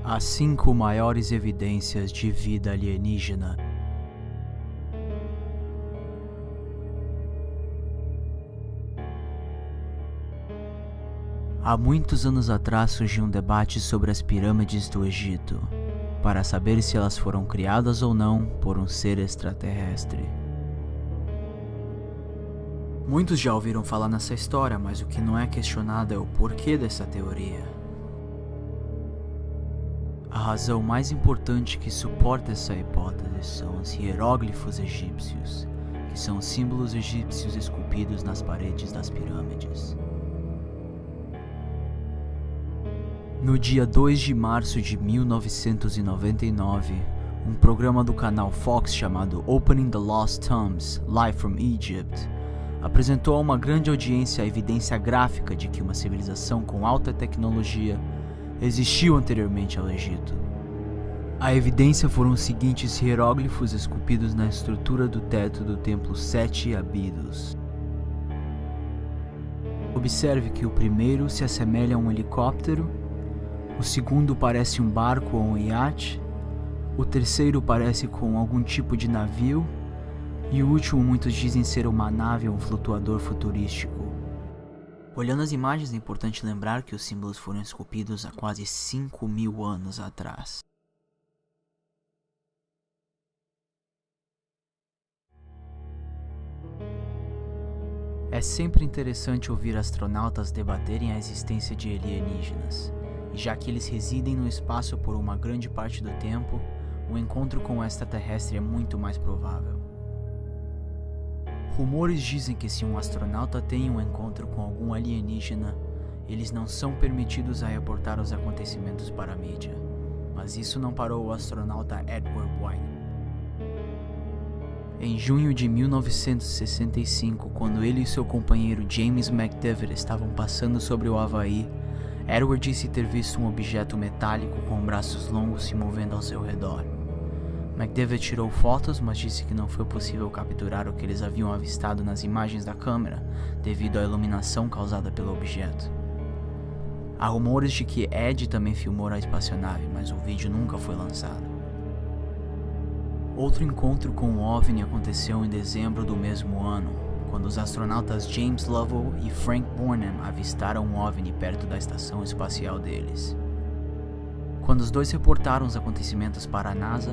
As 5 maiores evidências de vida alienígena. Há muitos anos atrás surgiu um debate sobre as pirâmides do Egito, para saber se elas foram criadas ou não por um ser extraterrestre. Muitos já ouviram falar nessa história, mas o que não é questionado é o porquê dessa teoria. A razão mais importante que suporta essa hipótese são os hieróglifos egípcios, que são símbolos egípcios esculpidos nas paredes das pirâmides. No dia 2 de março de 1999, um programa do canal Fox chamado Opening the Lost Tombs, Live from Egypt, apresentou a uma grande audiência a evidência gráfica de que uma civilização com alta tecnologia existiu anteriormente ao Egito. A evidência foram os seguintes hieróglifos esculpidos na estrutura do teto do templo Sete Abidos. Observe que o primeiro se assemelha a um helicóptero, o segundo parece um barco ou um iate, o terceiro parece com algum tipo de navio, e o último muitos dizem ser uma nave ou um flutuador futurístico. Olhando as imagens é importante lembrar que os símbolos foram esculpidos há quase 5.000 anos atrás. É sempre interessante ouvir astronautas debaterem a existência de alienígenas, e já que eles residem no espaço por uma grande parte do tempo, o encontro com o extraterrestre é muito mais provável. Rumores dizem que se um astronauta tem um encontro com algum alienígena, eles não são permitidos a reportar os acontecimentos para a mídia, mas isso não parou o astronauta Edward White. Em junho de 1965, quando ele e seu companheiro James McDivitt estavam passando sobre o Havaí, Edward disse ter visto um objeto metálico com braços longos se movendo ao seu redor. McDivitt tirou fotos, mas disse que não foi possível capturar o que eles haviam avistado nas imagens da câmera, devido à iluminação causada pelo objeto. Há rumores de que Ed também filmou a espaçonave, mas o vídeo nunca foi lançado. Outro encontro com o OVNI aconteceu em dezembro do mesmo ano, quando os astronautas James Lovell e Frank Bornham avistaram um OVNI perto da estação espacial deles. Quando os dois reportaram os acontecimentos para a NASA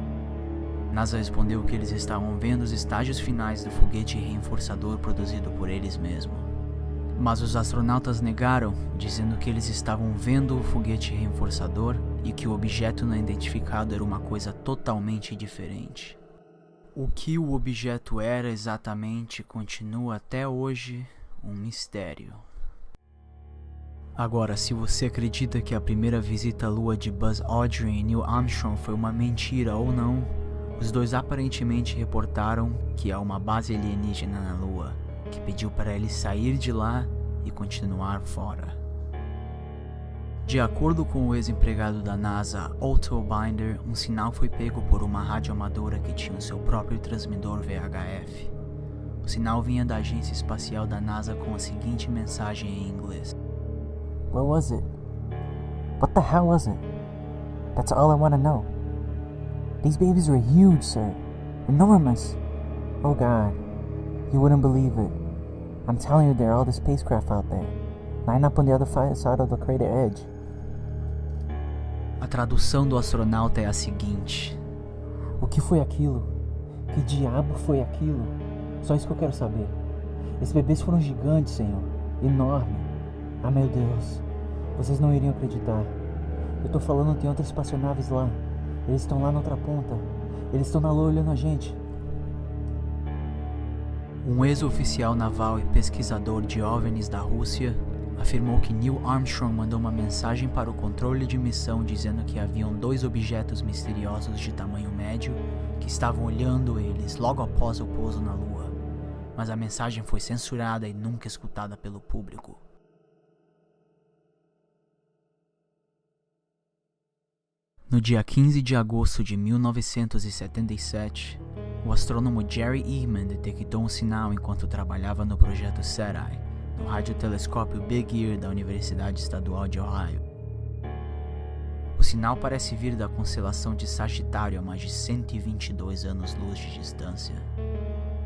respondeu que eles estavam vendo os estágios finais do foguete reforçador produzido por eles mesmos. Mas os astronautas negaram, dizendo que eles estavam vendo o foguete reforçador e que o objeto não identificado era uma coisa totalmente diferente. O que o objeto era exatamente continua até hoje um mistério. Agora, se você acredita que a primeira visita à Lua de Buzz Aldrin e Neil Armstrong foi uma mentira ou não, os dois aparentemente reportaram que há uma base alienígena na Lua, que pediu para eles sair de lá e continuar fora. De acordo com o ex-empregado da NASA, Otto Binder, um sinal foi pego por uma radioamadora que tinha o seu próprio transmissor VHF. O sinal vinha da agência espacial da NASA com a seguinte mensagem em inglês: What was it? What the hell was it? That's all I want to know. These babies are huge, sir. Enormous. Oh God, you wouldn't believe it. I'm telling you, there are all the spacecraft out there. Line up on the other side of the crater edge. A tradução do astronauta é a seguinte: O que foi aquilo? Que diabo foi aquilo? Só isso que eu quero saber. Esses bebês foram gigantes, Senhor. Enorme. Ah, meu Deus. Vocês não iriam acreditar. Eu tô falando, tem outras espaçonaves lá. Eles estão lá na outra ponta. Eles estão na Lua olhando a gente. Um ex-oficial naval e pesquisador de OVNIs da Rússia afirmou que Neil Armstrong mandou uma mensagem para o controle de missão dizendo que haviam 2 objetos misteriosos de tamanho médio que estavam olhando eles logo após o pouso na Lua, mas a mensagem foi censurada e nunca escutada pelo público. No dia 15 de agosto de 1977, o astrônomo Jerry Eman detectou um sinal enquanto trabalhava no projeto SETI, no radiotelescópio Big Ear da Universidade Estadual de Ohio. O sinal parece vir da constelação de Sagitário a mais de 122 anos-luz de distância.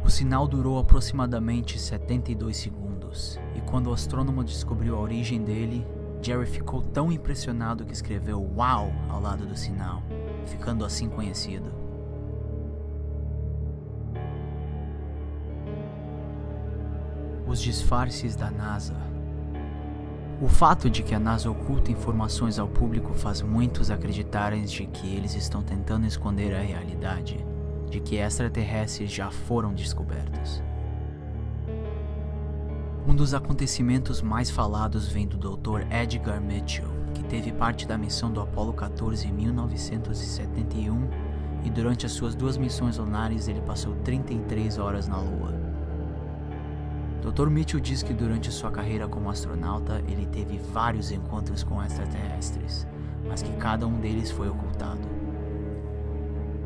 O sinal durou aproximadamente 72 segundos, e quando o astrônomo descobriu a origem dele, Jerry ficou tão impressionado que escreveu "Uau" ao lado do sinal, ficando assim conhecido. Os disfarces da NASA. O fato de que a NASA oculta informações ao público faz muitos acreditarem de que eles estão tentando esconder a realidade, de que extraterrestres já foram descobertos. Um dos acontecimentos mais falados vem do Dr. Edgar Mitchell, que teve parte da missão do Apollo 14 em 1971 e durante as suas 2 missões lunares ele passou 33 horas na Lua. Dr. Mitchell diz que durante sua carreira como astronauta ele teve vários encontros com extraterrestres, mas que cada um deles foi ocultado.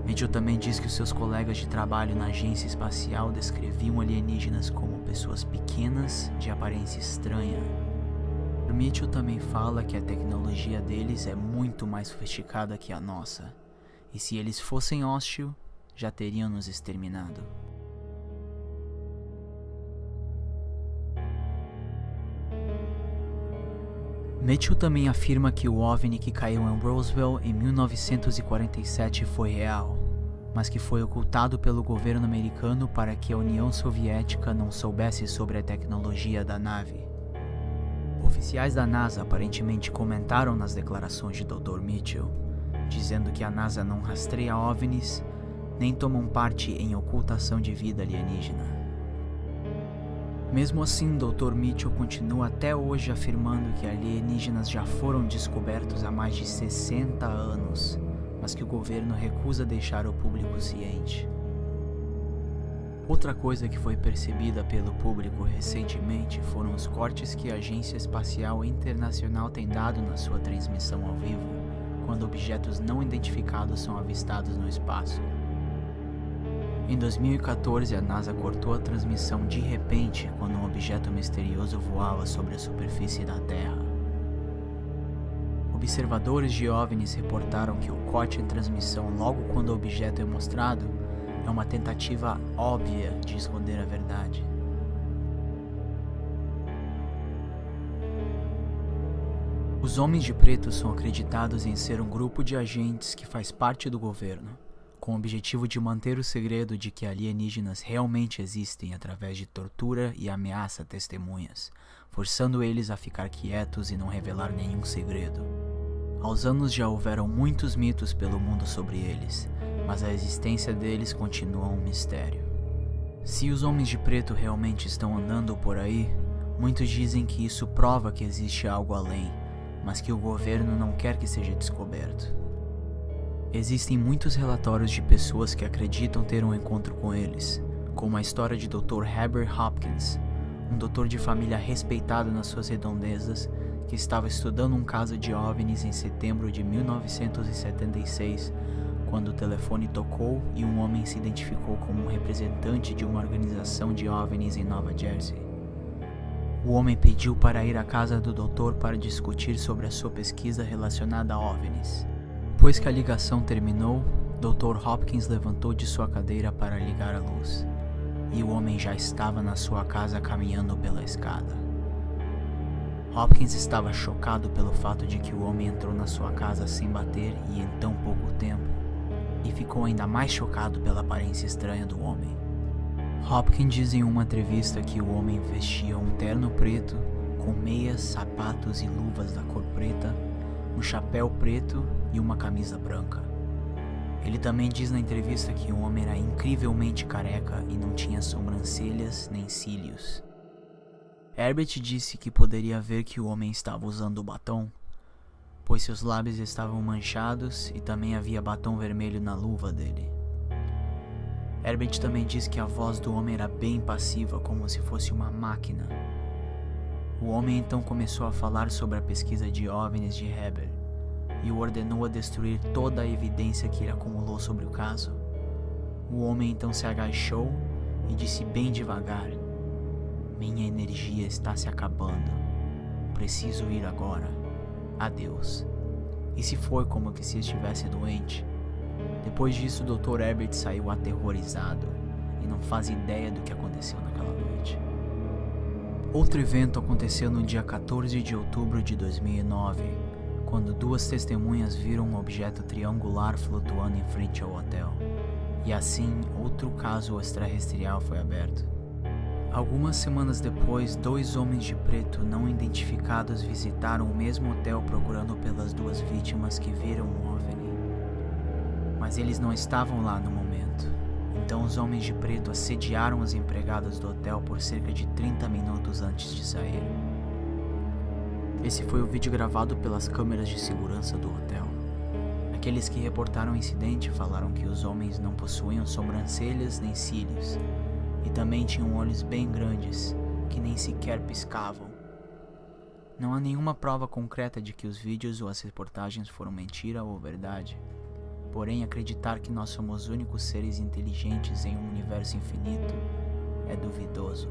Mitchell também diz que os seus colegas de trabalho na agência espacial descreviam alienígenas como pessoas pequenas de aparência estranha. Mitchell também fala que a tecnologia deles é muito mais sofisticada que a nossa, e se eles fossem hostil, já teriam nos exterminado. Mitchell também afirma que o OVNI que caiu em Roswell em 1947 foi real, mas que foi ocultado pelo governo americano para que a União Soviética não soubesse sobre a tecnologia da nave. Oficiais da NASA aparentemente comentaram nas declarações de Dr. Mitchell, dizendo que a NASA não rastreia OVNIs, nem tomam parte em ocultação de vida alienígena. Mesmo assim, Dr. Mitchell continua até hoje afirmando que alienígenas já foram descobertos há mais de 60 anos, mas que o governo recusa deixar o público ciente. Outra coisa que foi percebida pelo público recentemente foram os cortes que a Agência Espacial Internacional tem dado na sua transmissão ao vivo, quando objetos não identificados são avistados no espaço. Em 2014, a NASA cortou a transmissão de repente quando um objeto misterioso voava sobre a superfície da Terra. Observadores de OVNIs reportaram que o corte em transmissão logo quando o objeto é mostrado é uma tentativa óbvia de esconder a verdade. Os Homens de Preto são acreditados em ser um grupo de agentes que faz parte do governo, com o objetivo de manter o segredo de que alienígenas realmente existem através de tortura e ameaça a testemunhas, forçando eles a ficar quietos e não revelar nenhum segredo. Aos anos já houveram muitos mitos pelo mundo sobre eles, mas a existência deles continua um mistério. Se os Homens de Preto realmente estão andando por aí, muitos dizem que isso prova que existe algo além, mas que o governo não quer que seja descoberto. Existem muitos relatórios de pessoas que acreditam ter um encontro com eles, como a história de Dr. Herbert Hopkins, um doutor de família respeitado nas suas redondezas, que estava estudando um caso de OVNIs em setembro de 1976, quando o telefone tocou e um homem se identificou como um representante de uma organização de OVNIs em Nova Jersey. O homem pediu para ir à casa do doutor para discutir sobre a sua pesquisa relacionada a OVNIs. Depois que a ligação terminou, Dr. Hopkins levantou de sua cadeira para ligar a luz, e o homem já estava na sua casa caminhando pela escada. Hopkins estava chocado pelo fato de que o homem entrou na sua casa sem bater e em tão pouco tempo, e ficou ainda mais chocado pela aparência estranha do homem. Hopkins diz em uma entrevista que o homem vestia um terno preto, com meias, sapatos e luvas da cor preta, um chapéu preto e uma camisa branca. Ele também diz na entrevista que o homem era incrivelmente careca e não tinha sobrancelhas nem cílios. Herbert disse que poderia ver que o homem estava usando batom, pois seus lábios estavam manchados e também havia batom vermelho na luva dele. Herbert também disse que a voz do homem era bem passiva, como se fosse uma máquina. O homem então começou a falar sobre a pesquisa de OVNIs de Herbert e o ordenou a destruir toda a evidência que ele acumulou sobre o caso. O homem então se agachou e disse bem devagar: "Minha energia está se acabando. Preciso ir agora. Adeus." E se foi como que se estivesse doente? Depois disso, o Dr. Herbert saiu aterrorizado e não faz ideia do que aconteceu naquela noite. Outro evento aconteceu no dia 14 de outubro de 2009, quando duas testemunhas viram um objeto triangular flutuando em frente ao hotel. E assim, outro caso extraterrestrial foi aberto. Algumas semanas depois, 2 homens de preto não identificados visitaram o mesmo hotel procurando pelas 2 vítimas que viram o OVNI. Mas eles não estavam lá no momento. Então os homens de preto assediaram os empregados do hotel por cerca de 30 minutos antes de sair. Esse foi o vídeo gravado pelas câmeras de segurança do hotel. Aqueles que reportaram o incidente falaram que os homens não possuíam sobrancelhas nem cílios, e também tinham olhos bem grandes, que nem sequer piscavam. Não há nenhuma prova concreta de que os vídeos ou as reportagens foram mentira ou verdade. Porém, acreditar que nós somos únicos seres inteligentes em um universo infinito é duvidoso.